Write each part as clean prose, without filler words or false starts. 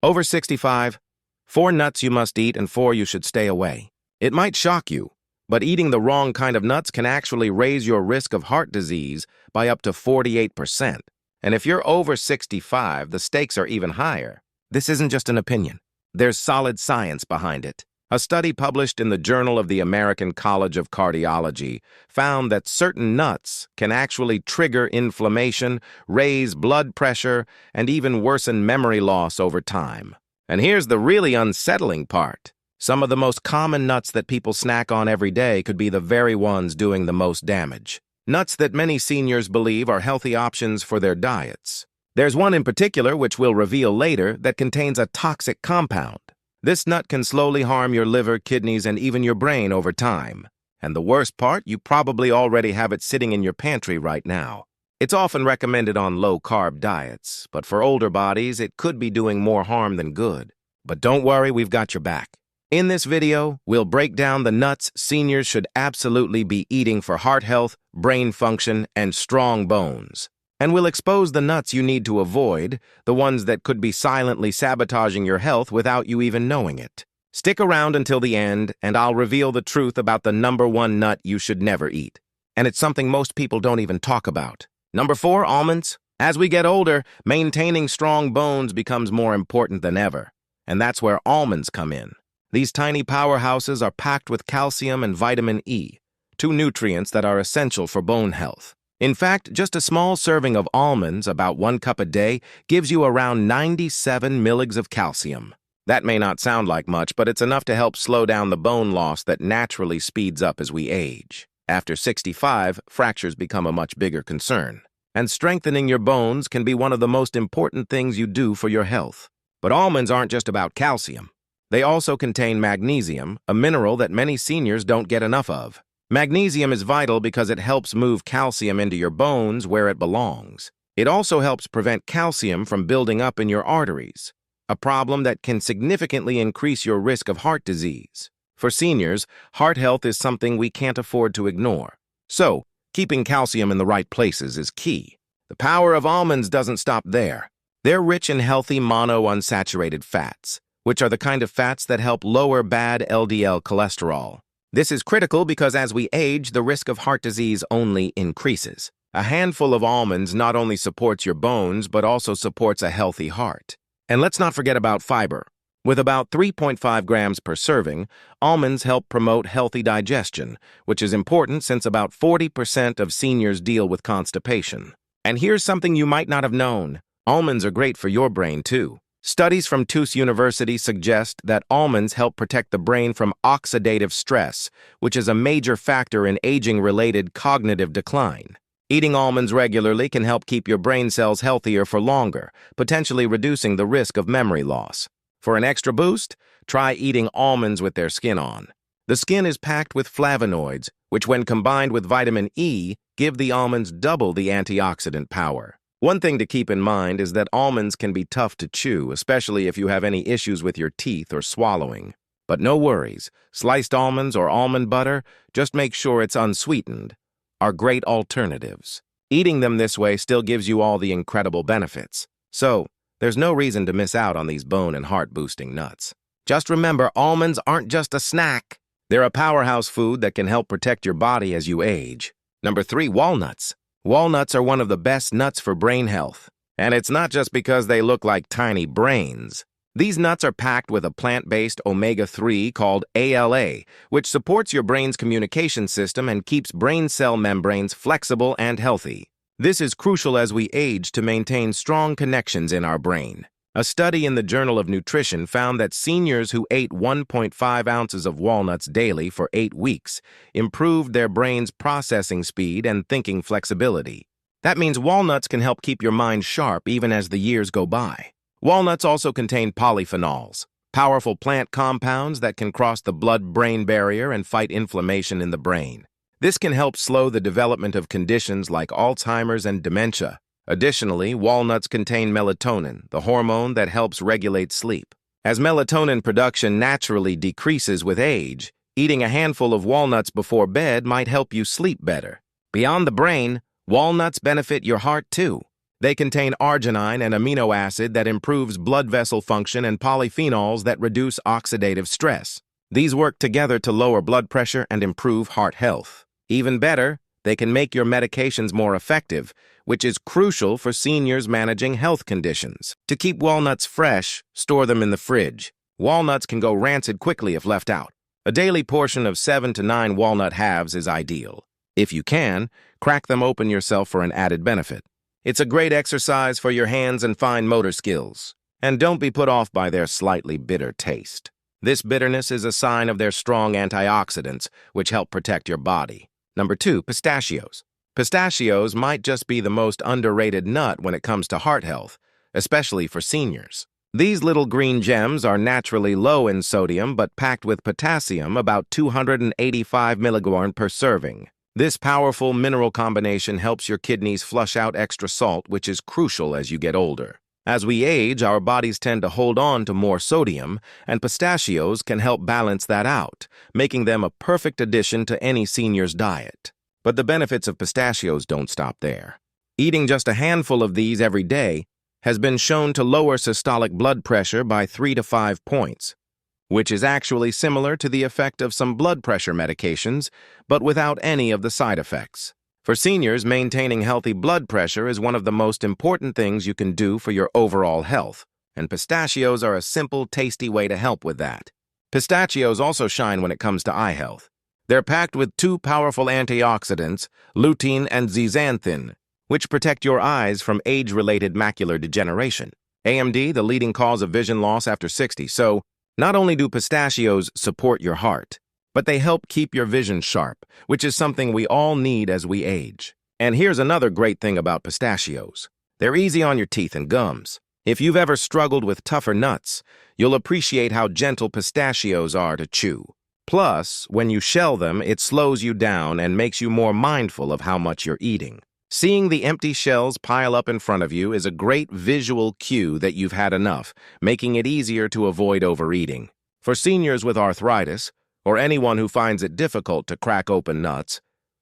Over 65, 4 nuts you must eat and 4 you should stay away. It might shock you, but eating the wrong kind of nuts can actually raise your risk of heart disease by up to 48%. And if you're over 65, the stakes are even higher. This isn't just an opinion. There's solid science behind it. A study published in the Journal of the American College of Cardiology found that certain nuts can actually trigger inflammation, raise blood pressure, and even worsen memory loss over time. And here's the really unsettling part. Some of the most common nuts that people snack on every day could be the very ones doing the most damage. Nuts that many seniors believe are healthy options for their diets. There's one in particular, which we'll reveal later, that contains a toxic compound. This nut can slowly harm your liver, kidneys, and even your brain over time. And the worst part, you probably already have it sitting in your pantry right now. It's often recommended on low-carb diets, but for older bodies, it could be doing more harm than good. But don't worry, we've got your back. In this video, we'll break down the nuts seniors should absolutely be eating for heart health, brain function, and strong bones. And we'll expose the nuts you need to avoid, the ones that could be silently sabotaging your health without you even knowing it. Stick around until the end, and I'll reveal the truth about the #1 nut you should never eat. And it's something most people don't even talk about. Number 4, almonds. As we get older, maintaining strong bones becomes more important than ever. And that's where almonds come in. These tiny powerhouses are packed with calcium and vitamin E, 2 nutrients that are essential for bone health. In fact, just a small serving of almonds, about 1 cup a day, gives you around 97 milligrams of calcium. That may not sound like much, but it's enough to help slow down the bone loss that naturally speeds up as we age. After 65, fractures become a much bigger concern. And strengthening your bones can be one of the most important things you do for your health. But almonds aren't just about calcium. They also contain magnesium, a mineral that many seniors don't get enough of. Magnesium is vital because it helps move calcium into your bones where it belongs. It also helps prevent calcium from building up in your arteries, a problem that can significantly increase your risk of heart disease. For seniors, heart health is something we can't afford to ignore. So, keeping calcium in the right places is key. The power of almonds doesn't stop there. They're rich in healthy monounsaturated fats, which are the kind of fats that help lower bad LDL cholesterol. This is critical because as we age, the risk of heart disease only increases. A handful of almonds not only supports your bones, but also supports a healthy heart. And let's not forget about fiber. With about 3.5 grams per serving, almonds help promote healthy digestion, which is important since about 40% of seniors deal with constipation. And here's something you might not have known. Almonds are great for your brain, too. Studies from Tufts University suggest that almonds help protect the brain from oxidative stress, which is a major factor in aging-related cognitive decline. Eating almonds regularly can help keep your brain cells healthier for longer, potentially reducing the risk of memory loss. For an extra boost, try eating almonds with their skin on. The skin is packed with flavonoids, which when combined with vitamin E, give the almonds double the antioxidant power. One thing to keep in mind is that almonds can be tough to chew, especially if you have any issues with your teeth or swallowing. But no worries, sliced almonds or almond butter, just make sure it's unsweetened, are great alternatives. Eating them this way still gives you all the incredible benefits. So, there's no reason to miss out on these bone and heart-boosting nuts. Just remember, almonds aren't just a snack. They're a powerhouse food that can help protect your body as you age. Number 3, walnuts. Walnuts are one of the best nuts for brain health. And it's not just because they look like tiny brains. These nuts are packed with a plant-based omega-3 called ALA, which supports your brain's communication system and keeps brain cell membranes flexible and healthy. This is crucial as we age to maintain strong connections in our brain. A study in the Journal of Nutrition found that seniors who ate 1.5 ounces of walnuts daily for 8 weeks improved their brain's processing speed and thinking flexibility. That means walnuts can help keep your mind sharp even as the years go by. Walnuts also contain polyphenols, powerful plant compounds that can cross the blood-brain barrier and fight inflammation in the brain. This can help slow the development of conditions like Alzheimer's and dementia. Additionally, walnuts contain melatonin, the hormone that helps regulate sleep. As melatonin production naturally decreases with age, eating a handful of walnuts before bed might help you sleep better. Beyond the brain, walnuts benefit your heart too. They contain arginine and amino acid that improves blood vessel function and polyphenols that reduce oxidative stress. These work together to lower blood pressure and improve heart health. Even better, they can make your medications more effective, which is crucial for seniors managing health conditions. To keep walnuts fresh, store them in the fridge. Walnuts can go rancid quickly if left out. A daily portion of 7 to 9 walnut halves is ideal. If you can, crack them open yourself for an added benefit. It's a great exercise for your hands and fine motor skills. And don't be put off by their slightly bitter taste. This bitterness is a sign of their strong antioxidants, which help protect your body. Number 2, pistachios. Pistachios might just be the most underrated nut when it comes to heart health, especially for seniors. These little green gems are naturally low in sodium but packed with potassium, about 285 milligrams per serving. This powerful mineral combination helps your kidneys flush out extra salt, which is crucial as you get older. As we age, our bodies tend to hold on to more sodium, and pistachios can help balance that out, making them a perfect addition to any senior's diet. But the benefits of pistachios don't stop there. Eating just a handful of these every day has been shown to lower systolic blood pressure by 3 to 5 points, which is actually similar to the effect of some blood pressure medications, but without any of the side effects. For seniors, maintaining healthy blood pressure is one of the most important things you can do for your overall health, and pistachios are a simple, tasty way to help with that. Pistachios also shine when it comes to eye health. They're packed with 2 powerful antioxidants, lutein and zeaxanthin, which protect your eyes from age-related macular degeneration. AMD, the leading cause of vision loss after 60, so not only do pistachios support your heart, but they help keep your vision sharp, which is something we all need as we age. And here's another great thing about pistachios. They're easy on your teeth and gums. If you've ever struggled with tougher nuts, you'll appreciate how gentle pistachios are to chew. Plus, when you shell them, it slows you down and makes you more mindful of how much you're eating. Seeing the empty shells pile up in front of you is a great visual cue that you've had enough, making it easier to avoid overeating. For seniors with arthritis, or anyone who finds it difficult to crack open nuts,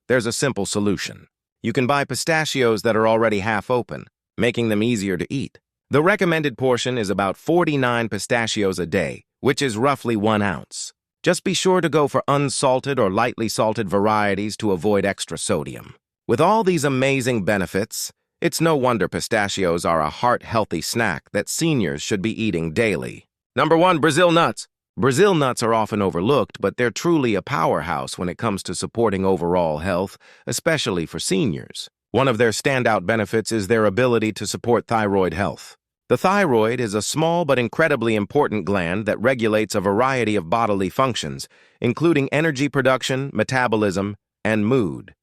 there's a simple solution. You can buy pistachios that are already half open, making them easier to eat. The recommended portion is about 49 pistachios a day, which is roughly 1 ounce. Just be sure to go for unsalted or lightly salted varieties to avoid extra sodium. With all these amazing benefits, it's no wonder pistachios are a heart-healthy snack that seniors should be eating daily. Number 1, Brazil nuts. Brazil nuts are often overlooked, but they're truly a powerhouse when it comes to supporting overall health, especially for seniors. One of their standout benefits is their ability to support thyroid health. The thyroid is a small but incredibly important gland that regulates a variety of bodily functions, including energy production, metabolism, and mood.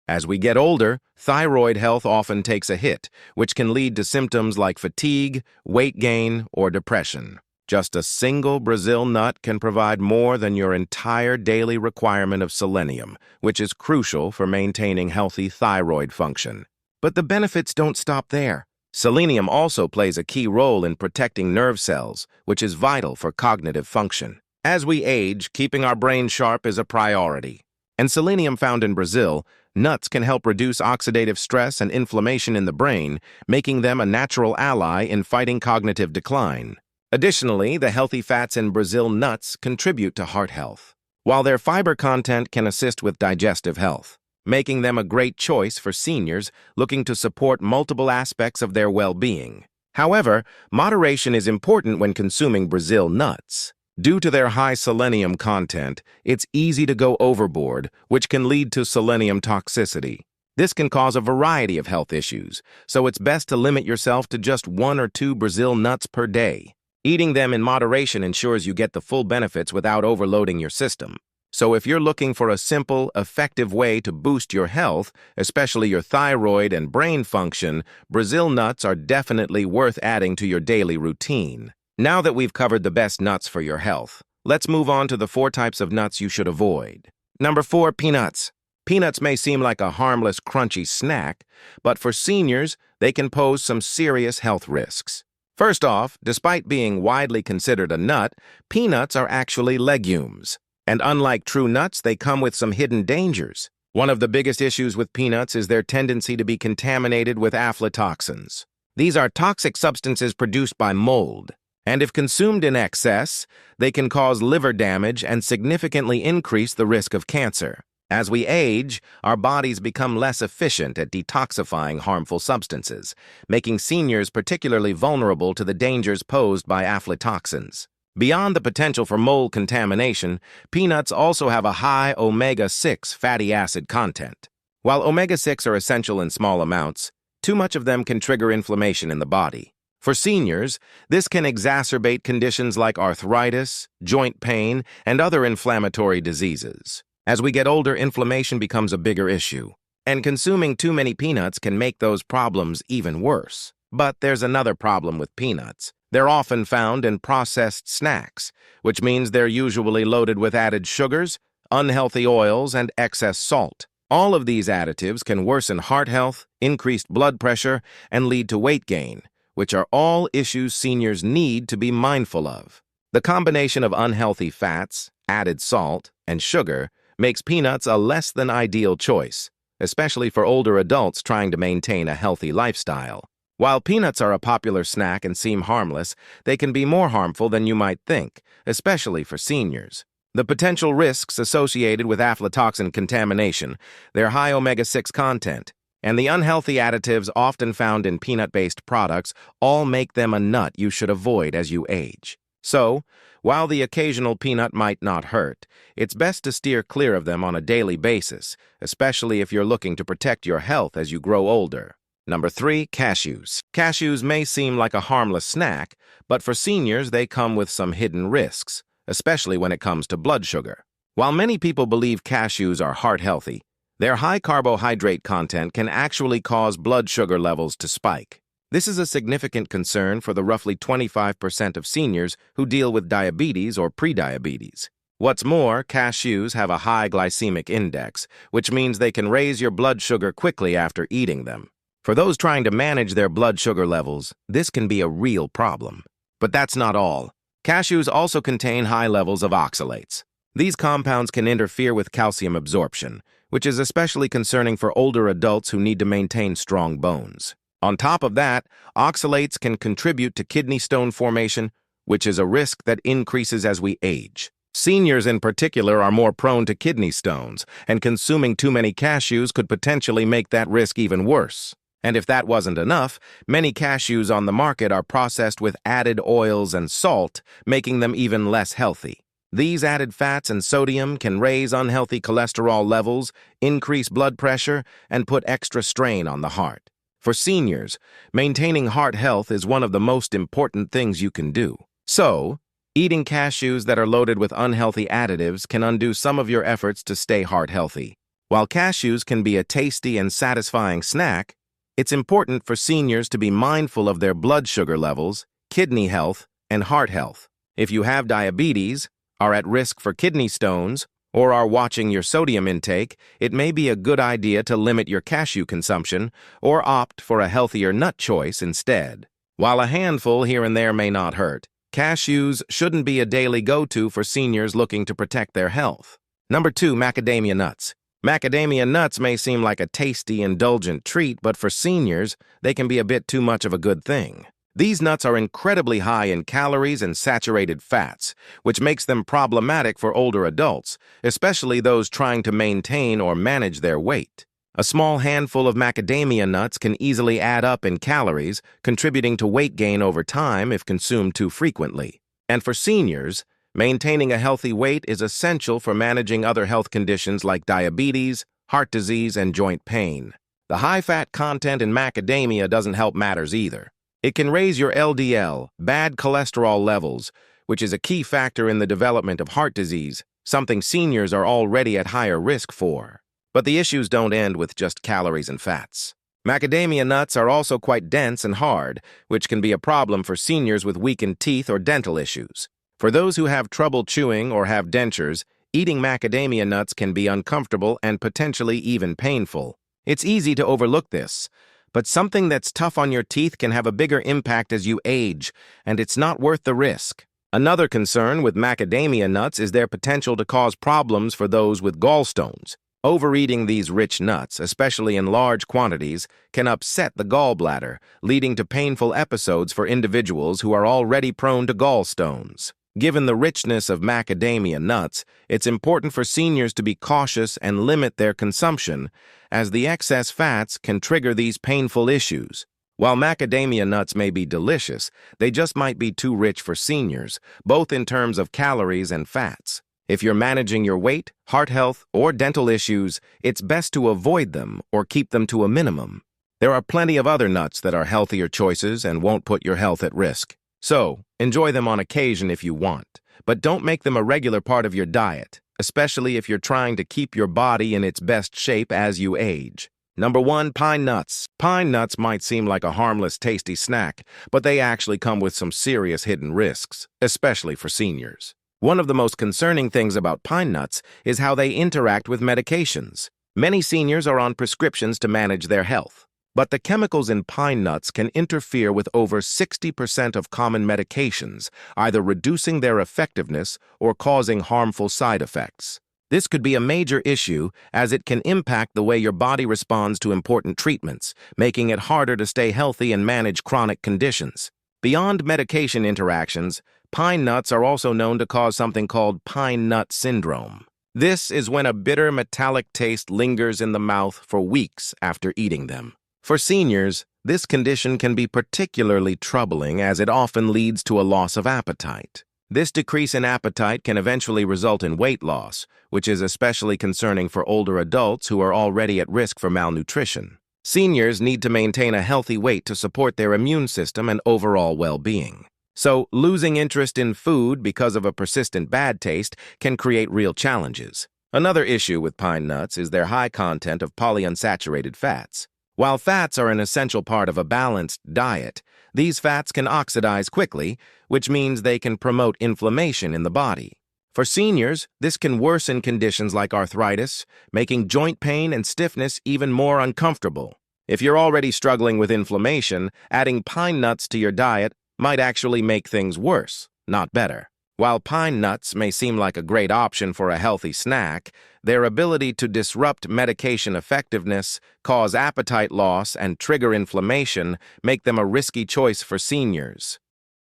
As we get older, thyroid health often takes a hit, which can lead to symptoms like fatigue, weight gain, or depression. Just a single Brazil nut can provide more than your entire daily requirement of selenium, which is crucial for maintaining healthy thyroid function. But the benefits don't stop there. Selenium also plays a key role in protecting nerve cells, which is vital for cognitive function. As we age, keeping our brain sharp is a priority. And selenium found in Brazil, nuts can help reduce oxidative stress and inflammation in the brain, making them a natural ally in fighting cognitive decline. Additionally, the healthy fats in Brazil nuts contribute to heart health, while their fiber content can assist with digestive health, making them a great choice for seniors looking to support multiple aspects of their well-being. However, moderation is important when consuming Brazil nuts. Due to their high selenium content, it's easy to go overboard, which can lead to selenium toxicity. This can cause a variety of health issues, so it's best to limit yourself to just 1 or 2 Brazil nuts per day. Eating them in moderation ensures you get the full benefits without overloading your system. So if you're looking for a simple, effective way to boost your health, especially your thyroid and brain function, Brazil nuts are definitely worth adding to your daily routine. Now that we've covered the best nuts for your health, let's move on to the 4 types of nuts you should avoid. Number 4, peanuts. Peanuts may seem like a harmless, crunchy snack, but for seniors, they can pose some serious health risks. First off, despite being widely considered a nut, peanuts are actually legumes. And unlike true nuts, they come with some hidden dangers. One of the biggest issues with peanuts is their tendency to be contaminated with aflatoxins. These are toxic substances produced by mold, and if consumed in excess, they can cause liver damage and significantly increase the risk of cancer. As we age, our bodies become less efficient at detoxifying harmful substances, making seniors particularly vulnerable to the dangers posed by aflatoxins. Beyond the potential for mold contamination, peanuts also have a high omega-6 fatty acid content. While omega-6 are essential in small amounts, too much of them can trigger inflammation in the body. For seniors, this can exacerbate conditions like arthritis, joint pain, and other inflammatory diseases. As we get older, inflammation becomes a bigger issue, and consuming too many peanuts can make those problems even worse. But there's another problem with peanuts. They're often found in processed snacks, which means they're usually loaded with added sugars, unhealthy oils, and excess salt. All of these additives can worsen heart health, increased blood pressure, and lead to weight gain, which are all issues seniors need to be mindful of. The combination of unhealthy fats, added salt, and sugar makes peanuts a less than ideal choice, especially for older adults trying to maintain a healthy lifestyle. While peanuts are a popular snack and seem harmless, they can be more harmful than you might think, especially for seniors. The potential risks associated with aflatoxin contamination, their high omega-6 content, and the unhealthy additives often found in peanut-based products all make them a nut you should avoid as you age. So, while the occasional peanut might not hurt, it's best to steer clear of them on a daily basis, especially if you're looking to protect your health as you grow older. Number 3, cashews. Cashews may seem like a harmless snack, but for seniors they come with some hidden risks, especially when it comes to blood sugar. While many people believe cashews are heart-healthy, their high carbohydrate content can actually cause blood sugar levels to spike. This is a significant concern for the roughly 25% of seniors who deal with diabetes or prediabetes. What's more, cashews have a high glycemic index, which means they can raise your blood sugar quickly after eating them. For those trying to manage their blood sugar levels, this can be a real problem. But that's not all. Cashews also contain high levels of oxalates. These compounds can interfere with calcium absorption, which is especially concerning for older adults who need to maintain strong bones. On top of that, oxalates can contribute to kidney stone formation, which is a risk that increases as we age. Seniors in particular are more prone to kidney stones, and consuming too many cashews could potentially make that risk even worse. And if that wasn't enough, many cashews on the market are processed with added oils and salt, making them even less healthy. These added fats and sodium can raise unhealthy cholesterol levels, increase blood pressure, and put extra strain on the heart. For seniors, maintaining heart health is one of the most important things you can do. So, eating cashews that are loaded with unhealthy additives can undo some of your efforts to stay heart healthy. While cashews can be a tasty and satisfying snack, it's important for seniors to be mindful of their blood sugar levels, kidney health, and heart health. If you have diabetes, are at risk for kidney stones, or are watching your sodium intake, it may be a good idea to limit your cashew consumption or opt for a healthier nut choice instead. While a handful here and there may not hurt, cashews shouldn't be a daily go-to for seniors looking to protect their health. Number 2, macadamia nuts. Macadamia nuts may seem like a tasty, indulgent treat, but for seniors, they can be a bit too much of a good thing. These nuts are incredibly high in calories and saturated fats, which makes them problematic for older adults, especially those trying to maintain or manage their weight. A small handful of macadamia nuts can easily add up in calories, contributing to weight gain over time if consumed too frequently. And for seniors, maintaining a healthy weight is essential for managing other health conditions like diabetes, heart disease, and joint pain. The high-fat content in macadamia doesn't help matters either. It can raise your LDL, bad cholesterol levels, which is a key factor in the development of heart disease, something seniors are already at higher risk for. But the issues don't end with just calories and fats. Macadamia nuts are also quite dense and hard, which can be a problem for seniors with weakened teeth or dental issues. For those who have trouble chewing or have dentures, eating macadamia nuts can be uncomfortable and potentially even painful. It's easy to overlook this, but something that's tough on your teeth can have a bigger impact as you age, and it's not worth the risk. Another concern with macadamia nuts is their potential to cause problems for those with gallstones. Overeating these rich nuts, especially in large quantities, can upset the gallbladder, leading to painful episodes for individuals who are already prone to gallstones. Given the richness of macadamia nuts, it's important for seniors to be cautious and limit their consumption, as the excess fats can trigger these painful issues. While macadamia nuts may be delicious, they just might be too rich for seniors, both in terms of calories and fats. If you're managing your weight, heart health, or dental issues, it's best to avoid them or keep them to a minimum. There are plenty of other nuts that are healthier choices and won't put your health at risk. So, enjoy them on occasion if you want, but don't make them a regular part of your diet, especially if you're trying to keep your body in its best shape as you age. Number 1, pine nuts. Pine nuts might seem like a harmless, tasty snack, but they actually come with some serious hidden risks, especially for seniors. One of the most concerning things about pine nuts is how they interact with medications. Many seniors are on prescriptions to manage their health, but the chemicals in pine nuts can interfere with over 60% of common medications, either reducing their effectiveness or causing harmful side effects. This could be a major issue as it can impact the way your body responds to important treatments, making it harder to stay healthy and manage chronic conditions. Beyond medication interactions, pine nuts are also known to cause something called pine nut syndrome. This is when a bitter metallic taste lingers in the mouth for weeks after eating them. For seniors, this condition can be particularly troubling as it often leads to a loss of appetite. This decrease in appetite can eventually result in weight loss, which is especially concerning for older adults who are already at risk for malnutrition. Seniors need to maintain a healthy weight to support their immune system and overall well-being. So, losing interest in food because of a persistent bad taste can create real challenges. Another issue with pine nuts is their high content of polyunsaturated fats. While fats are an essential part of a balanced diet, these fats can oxidize quickly, which means they can promote inflammation in the body. For seniors, this can worsen conditions like arthritis, making joint pain and stiffness even more uncomfortable. If you're already struggling with inflammation, adding pine nuts to your diet might actually make things worse, not better. While pine nuts may seem like a great option for a healthy snack, their ability to disrupt medication effectiveness, cause appetite loss, and trigger inflammation make them a risky choice for seniors.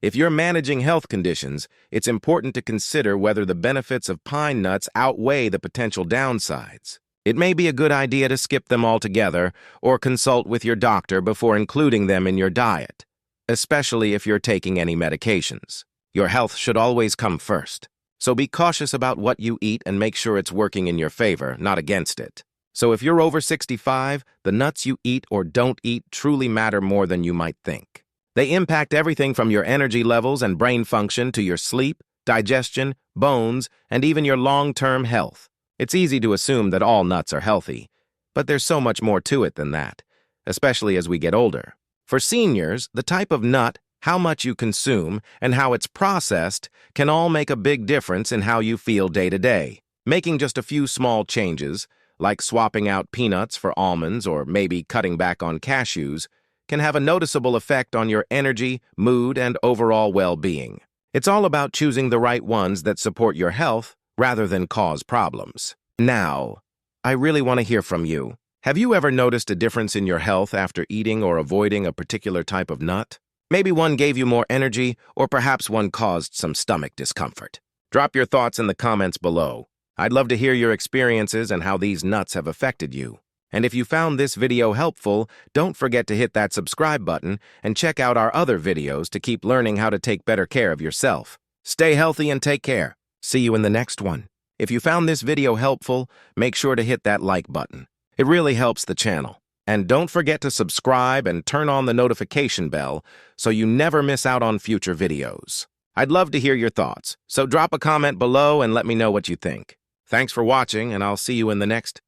If you're managing health conditions, it's important to consider whether the benefits of pine nuts outweigh the potential downsides. It may be a good idea to skip them altogether or consult with your doctor before including them in your diet, especially if you're taking any medications. Your health should always come first. So be cautious about what you eat and make sure it's working in your favor, not against it. So if you're over 65, the nuts you eat or don't eat truly matter more than you might think. They impact everything from your energy levels and brain function to your sleep, digestion, bones, and even your long-term health. It's easy to assume that all nuts are healthy, but there's so much more to it than that, especially as we get older. For seniors, the type of nut, how much you consume, and how it's processed can all make a big difference in how you feel day to day. Making just a few small changes, like swapping out peanuts for almonds or maybe cutting back on cashews, can have a noticeable effect on your energy, mood, and overall well-being. It's all about choosing the right ones that support your health rather than cause problems. Now, I really want to hear from you. Have you ever noticed a difference in your health after eating or avoiding a particular type of nut? Maybe one gave you more energy, or perhaps one caused some stomach discomfort. Drop your thoughts in the comments below. I'd love to hear your experiences and how these nuts have affected you. And if you found this video helpful, don't forget to hit that subscribe button and check out our other videos to keep learning how to take better care of yourself. Stay healthy and take care. See you in the next one. If you found this video helpful, make sure to hit that like button. It really helps the channel. And don't forget to subscribe and turn on the notification bell so you never miss out on future videos. I'd love to hear your thoughts, so drop a comment below and let me know what you think. Thanks for watching, and I'll see you in the next